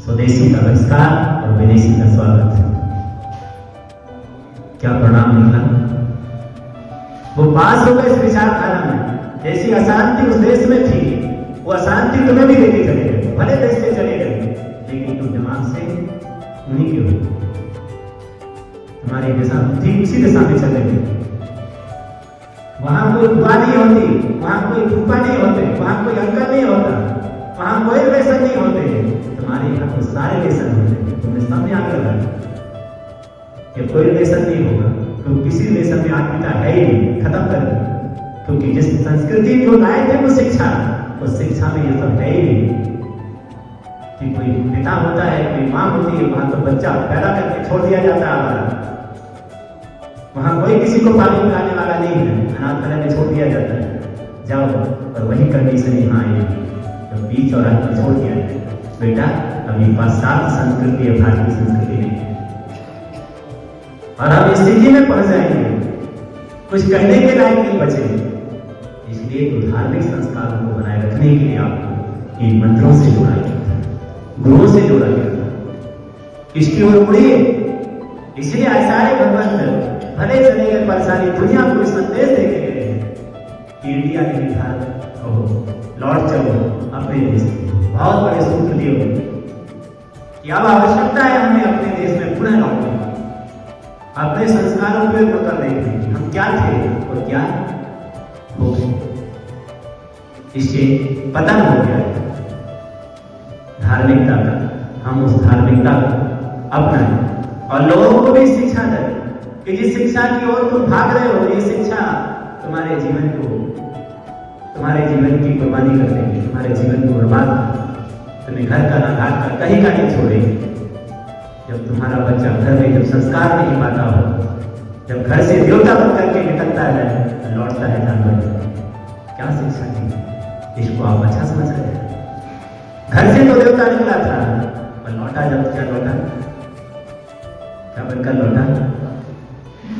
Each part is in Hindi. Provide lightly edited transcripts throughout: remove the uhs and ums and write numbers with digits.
स्वदेशी का बहिष्कार और विदेशी का स्वागत। क्या परिणाम निकला? वो पास हो गए इस विचारधारा में। जैसी अशांति उस देश में थी, वो अशांति तुम्हें भी लेके चले गए, भले देश से चले गए, लेकिन तुम दिमाग से उन्हीं के हो। तुम्हारी दिशा ठीक उसी दिशा में चले गए। वहां कोई बुआ नहीं होती, वहां कोई फूफा नहीं होते, वहां कोई अंकल नहीं होता, वहां कोई रिलेशन नहीं होते। तुम्हारे यहाँ तो सारे रिलेशन होते। तुमने सामने आगे लगा कि कोई रिलेशन नहीं होगा, क्योंकि किसी रिलेशन में आत्मीयता है ही नहीं, खत्म कर दी। क्योंकि जिस संस्कृति को लाए थे वो शिक्षा, उस शिक्षा में ये सब है ही नहीं कि कोई पिता होता है, कोई माँ होती है, वहां तो बच्चा पैदा करके छोड़ दिया जाता है हमारा। वहां कोई किसी को पानी पिलाने वाला नहीं है, अनाथालय में छोड़ दिया जाता है। जाओ, और वही कंडीशन यहाँ आई, तो बीच और अंत में छोड़ दिया है। बेटा अभी पाश्चात्य संस्कृति है, भारतीय संस्कृति नहीं है। और हम स्थिति में पहुंच जाएंगे, कुछ कहने के लायक नहीं बचेंगे। इसलिए तो धार्मिक संस्कारों को बनाए रखने के लिए आपको इन मंत्रों से जोड़ा गया, गुरुओं से जोड़ा गया। इसकी ओर मुड़िए। इसलिए सारे भगवान भले चले गए परेशानी, दुनिया को संदेश देके गए कि इंडिया के भारत कहो, लौट चलो अपने देश। बहुत बड़े सूत्र दिए कि अब आवश्यकता है हमें अपने देश में पुनः लौटने, अपने संस्कारों पे मुकर देखने की हम क्या थे और क्या हो गए। इससे पतन हो गया धार्मिकता का। हम उस धार्मिकता को अपनाएं और लोगों को भी शिक्षा दें कि जिस शिक्षा की ओर तुम भाग रहे हो, ये शिक्षा तुम्हारे जीवन की कुर्बानी कर देगी, तुम्हारे जीवन को बर्बाद, तुम्हें घर का ना घाट का कहीं का नहीं छोड़ेगी। जब तुम्हारा बच्चा घर में जब संस्कार नहीं पाता हो, जब घर से देवता बन करके निकलता है, लौटता है जानवर, क्या शिक्षा दी? इसको आप अच्छा समझ रहे हैं। घर से तो देवता निकला था, और लौटा जब क्या लौटा? क्या बनकर लौटा?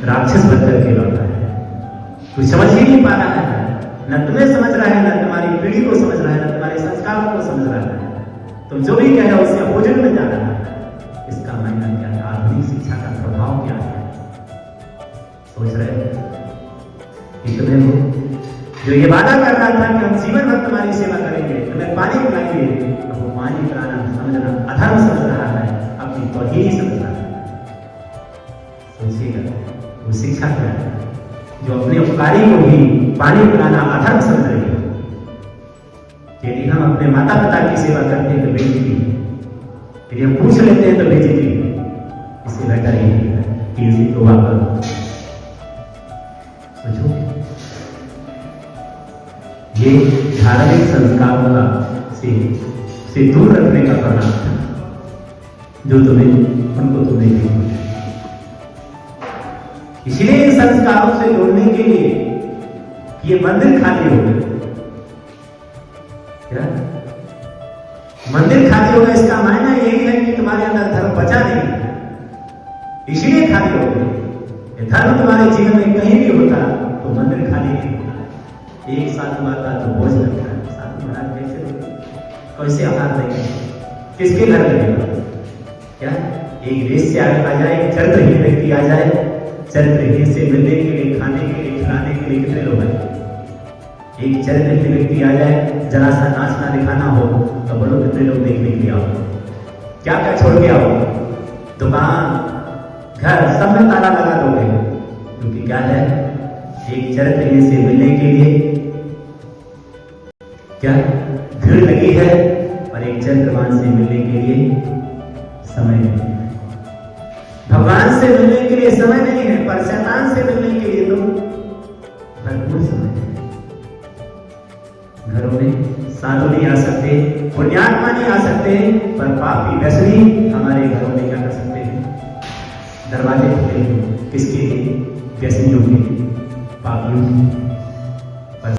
राक्षस बनकर के लौटा है। कुछ समझ ही नहीं पा रहा है, न तुम्हें समझ रहा है, न तुम्हारी पीढ़ी को समझ रहा है, न तुम्हारे संस्कारों को समझ रहा है। तुम जो भी कह रहे हो उससे अपोजिट में जा रहा है। इसका मायना क्या है? आधुनिक शिक्षा का प्रभाव क्या है? सोच रहे हो कि तुम्हें वो जो ये वादा कर रहा था कि हम जीवन भर तुम्हारी सेवा करेंगे, तुम्हें पानी पिलाएंगे, तो वो पानी पिलाना समझना अधर्म समझ रहा है, अपनी तौहीन ही समझ रहा है। सोचिएगा वो शिक्षा क्या है जो अपने उपकारी को भी पानी पिलाना अधर्म समझ रही है। यदि हम अपने माता पिता की सेवा करते हैं तो बेइज्जती है, यदि हम पूछ लेते हैं तो बेइज्जती है। इससे बेटर ये है कि इसी को वापस सोचो। ये धार्मिक संस्कारों का से दूर रखने का परिणाम था जो तुमने देखा। इसलिए इन संस्कारों से जोड़ने के लिए ये मंदिर खाली हो गए। क्या मंदिर खाली हो गया? इसका मायना यही है कि तुम्हारे अंदर धर्म बचा नहीं, इसलिए खाली हो गए। धर्म तुम्हारे जीवन में कहीं भी होता तो मंदिर खाली नहीं होता। एक साधु आता तो बोझ लगता है, साधु महाराज कैसे आहार देंगे, किसके घर लगेगा? क्या एक देश से आ जाए, एक चरित्रहीन व्यक्ति आ जाए, चरित्रहीन से मिलने के लिए, खाने के लिए, खिलाने के लिए कितने लोग हैं? एक चरित्रहीन व्यक्ति आ जाए, जरा सा नाचना दिखाना हो तो बोलो कितने लोग देखने के लिए आओ? क्या क्या छोड़ के आओ? दुकान, घर, सब में ताला लगा दोगे। क्योंकि क्या है, एक चरित्रहीन से मिलने के लिए क्या भीड़ लगी है, और एक चरित्रवान से मिलने के लिए समय नहीं है। भगवान से मिलने के लिए समय नहीं है, पर शैतान से मिलने के लिए तो भरपूर समय है। घरों में साधु नहीं आ सकते, पुण्यात्मा नहीं आ सकते, पर पापी व्यसनी हमारे घरों में क्या कर सकते हैं? दरवाजे खुले हैं। किसके लिए? व्यसनियों के, पापियों के।